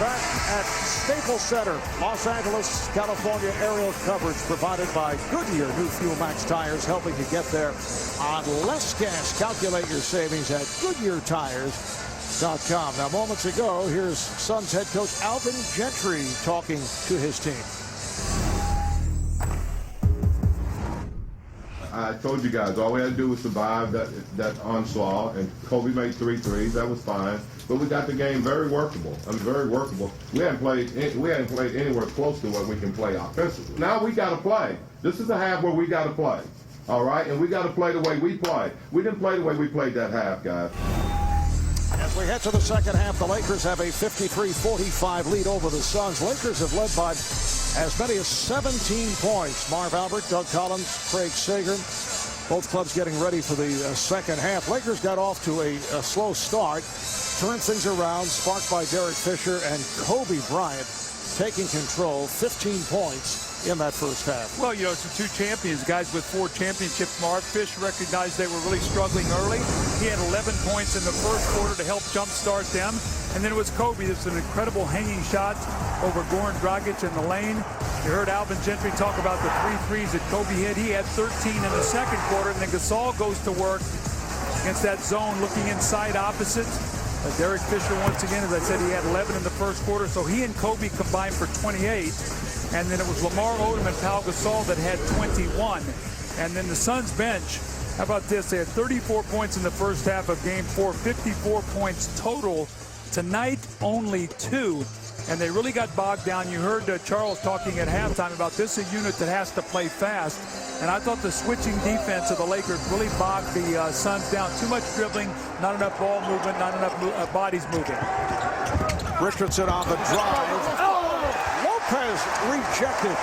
back at Staples Center, Los Angeles, California. Aerial coverage provided by Goodyear New Fuel Max tires, helping you get there on less gas. Calculate your savings at GoodyearTires.com. Now, moments ago, here's Suns head coach Alvin Gentry talking to his team. I told you guys, all we had to do was survive that onslaught, and Kobe made 3 threes. That was fine, but we got the game very workable. I mean, very workable. We hadn't played anywhere close to what we can play offensively. Now we got to play. This is a half where we got to play, all right? And we got to play the way we play. We didn't play the way we played that half, guys. As we head to the second half, the Lakers have a 53-45 lead over the Suns. Lakers have led by as many as 17 points. Marv Albert, Doug Collins, Craig Sager, both clubs getting ready for the second half. Lakers got off to a slow start, turned things around, sparked by Derek Fisher and Kobe Bryant taking control. 15 points in that first half. Well, you know, it's the two champions, guys with 4 championships. Marv Fish recognized they were really struggling early. He had 11 points in the first quarter to help jumpstart them. And then it was Kobe. This was an incredible hanging shot over Goran Dragic in the lane. You heard Alvin Gentry talk about the 3 threes that Kobe hit. He had 13 in the second quarter, and then Gasol goes to work against that zone, looking inside opposite. Derek Fisher, once again, as I said, he had 11 in the first quarter, so he and Kobe combined for 28. And then it was Lamar Odom and Pau Gasol that had 21. And then the Suns bench, how about this? They had 34 points in the first half of Game 4, 54 points total. Tonight, only 2. And they really got bogged down. You heard Charles talking at halftime about this, a unit that has to play fast. And I thought the switching defense of the Lakers really bogged the Suns down. Too much dribbling, not enough ball movement, not enough bodies moving. Richardson on the drive. Lopez rejected.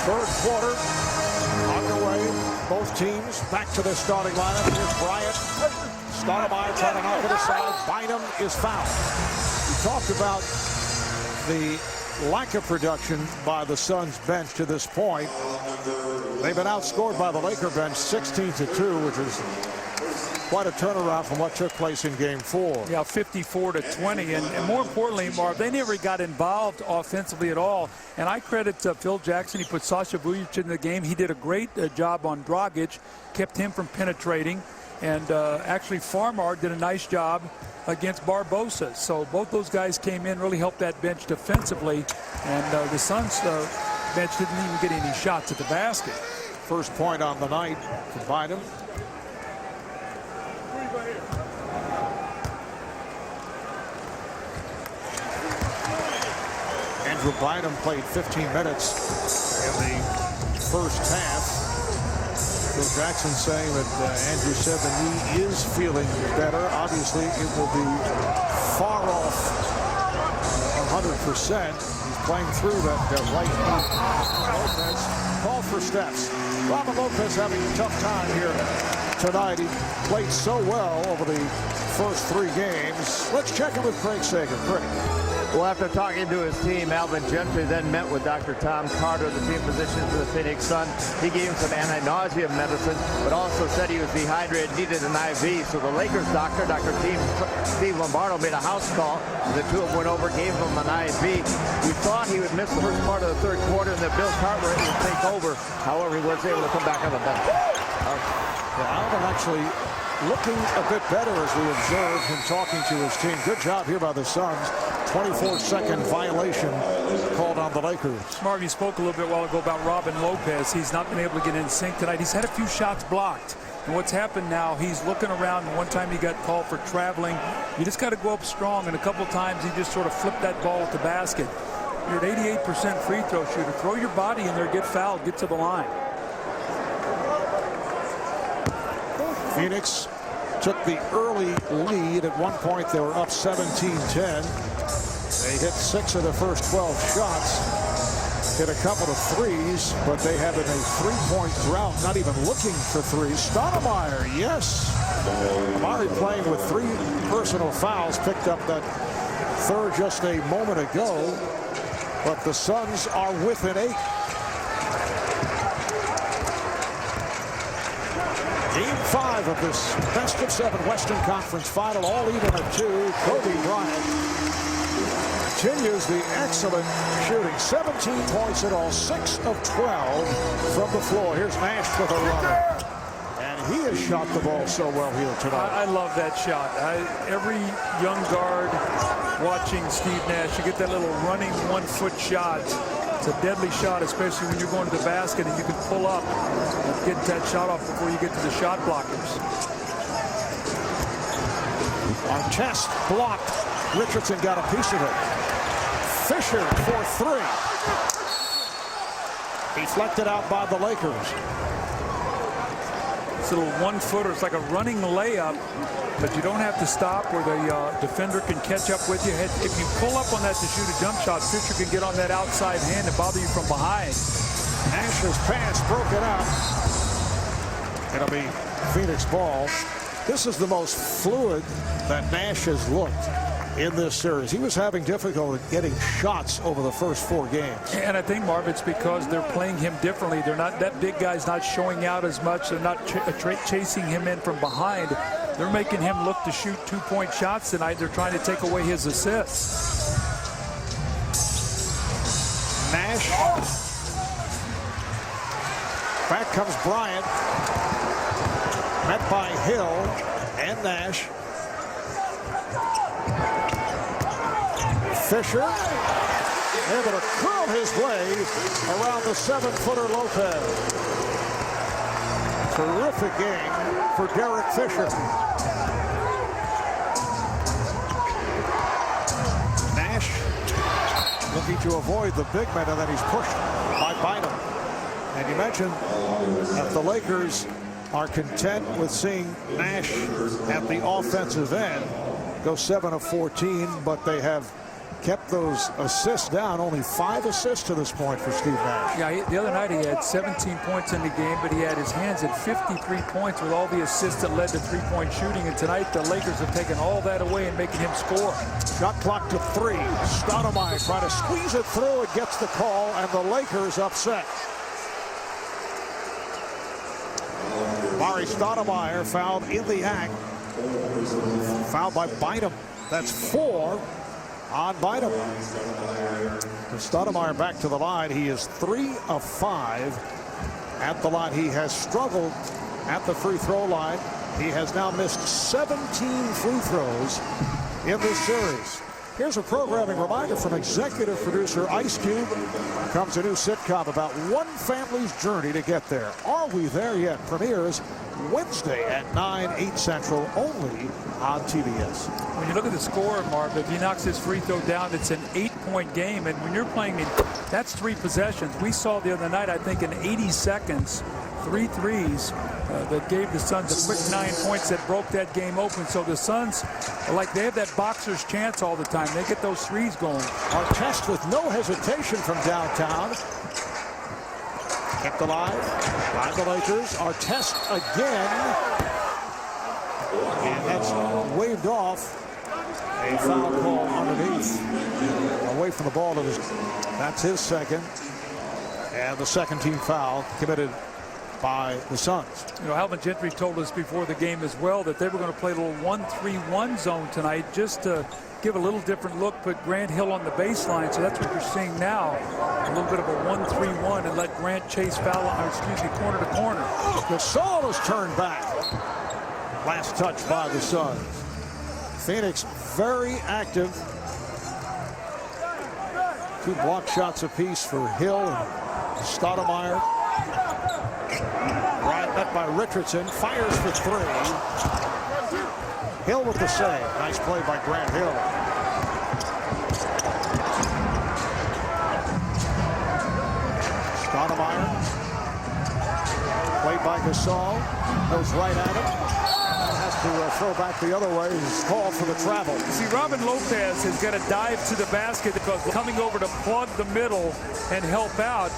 Third quarter underway. Both teams back to their starting lineup. Here's Bryant. Stoudemire trying to knock it aside. Bynum is fouled. We talked about the lack of production by the Suns bench to this point. They've been outscored by the Laker bench 16-2, which is quite a turnaround from what took place in Game 4. Yeah, 54-20, and more importantly, Marv, they never got involved offensively at all. And I credit Phil Jackson. He put Sasha Vujic in the game. He did a great job on Dragic, kept him from penetrating, and actually Farmar did a nice job against Barbosa. So both those guys came in, really helped that bench defensively, and the Suns bench didn't even get any shots at the basket. First point on the night for Bynum. Andrew Bynum played 15 minutes in the first half. Phil Jackson saying that Andrew said the knee is feeling better. Obviously, it will be far off 100%. He's playing through that right knee. Lopez called for steps. Robin Lopez having a tough time here tonight. He played so well over the first 3 games. Let's check in with Craig Sager. Craig. Well, after talking to his team, Alvin Gentry then met with Dr. Tom Carter, the team physician for the Phoenix Suns. He gave him some anti-nausea medicine, but also said he was dehydrated, needed an IV. So the Lakers doctor, Dr. Steve Lombardo, made a house call. The two of them went over, gave him an IV. We thought he would miss the first part of the third quarter and that Bill Cartwright would take over. However, he was able to come back on the bench. Alvin actually looking a bit better as we observe him talking to his team. Good job here by the Suns. 24-second violation called on the Lakers. Marv, you spoke a little bit while ago about Robin Lopez. He's not been able to get in sync tonight. He's had a few shots blocked. And what's happened now, he's looking around. One time he got called for traveling. You just got to go up strong. And a couple times he just sort of flipped that ball at the basket. You're an 88% free throw shooter. Throw your body in there, get fouled, get to the line. Phoenix took the early lead. At one point, they were up 17-10. They hit 6 of the first 12 shots, hit a couple of threes, but they have been a 3-point drought, not even looking for threes. Stoudemire, yes. Amari playing with 3 personal fouls, picked up that third just a moment ago, but the Suns are within 8. Game 5 of this best of 7 Western Conference final, all even at 2. Kobe Bryant continues the excellent shooting. 17 points in all, 6 of 12 from the floor. Here's Nash with a runner. And he has shot the ball so well here tonight. I love that shot. Every young guard watching Steve Nash, you get that little running 1-foot shot. It's a deadly shot, especially when you're going to the basket and you can pull up and get that shot off before you get to the shot blockers. Artest blocked. Richardson got a piece of it. Fisher for 3. Deflected out by the Lakers. It's a little 1-footer. It's like a running layup, but you don't have to stop where the defender can catch up with you. If you pull up on that to shoot a jump shot, Fisher can get on that outside hand and bother you from behind. Nash's pass broken up. It'll be Phoenix ball. This is the most fluid that Nash has looked in this series. He was having difficulty getting shots over the first 4 games. And I think, Marv, it's because they're playing him differently. They're not, that big guy's not showing out as much. They're not chasing him in from behind. They're making him look to shoot 2-point shots tonight. They're trying to take away his assists. Nash. Back comes Bryant. Met by Hill and Nash. Fisher able to curl his way around the 7-footer Lopez. Terrific game for Derek Fisher. Nash looking to avoid the big man, and then he's pushed by Bynum. And you mentioned that the Lakers are content with seeing Nash at the offensive end go 7 of 14, but they have kept those assists down. Only 5 assists to this point for Steve Nash. Yeah, the other night he had 17 points in the game, but he had his hands at 53 points with all the assists that led to 3-point shooting. And tonight the Lakers have taken all that away and making him score. Shot clock to 3. Stoudemire trying to squeeze it through. It gets the call, and the Lakers upset. Mari Stoudemire fouled in the act. Fouled by Bynum. That's 4 on Bynum. And Stoudemire back to the line. He is 3 of 5 at the line. He has struggled at the free throw line. He has now missed 17 free throws in this series. Here's a programming reminder from executive producer Ice Cube. Comes a new sitcom about one family's journey to get there. Are We There Yet? Premieres Wednesday at 9, 8 Central, only on TBS. When you look at the score, Marv, if he knocks his free throw down, it's an 8-point game. And when you're playing, that's 3 possessions. We saw the other night, I think, in 80 seconds, 3 threes that gave the Suns a quick 9 points that broke that game open. So the Suns are like they have that boxer's chance all the time. They get those threes going. Artest with no hesitation from downtown. Kept alive by the Lakers. Artest again. And that's waved off. A foul call underneath. Away from the ball. That's his second. And the second team foul committed by the Suns. You know, Alvin Gentry told us before the game as well that they were going to play a little 1-3-1 zone tonight just to give a little different look, put Grant Hill on the baseline. So that's what you're seeing now. A little bit of a 1-3-1 and let Grant chase foul, corner to corner. Gasol is turned back. Last touch by the Suns. Phoenix very active. 2 block shots apiece for Hill and Stoudemire. Bryant met by Richardson. Fires for 3. Hill with the save. Nice play by Grant Hill. Stoudemire. Played by Gasol. Goes right at him. Has to throw back the other way. He's called for the travel. See, Robin Lopez has got to dive to the basket because coming over to plug the middle and help out.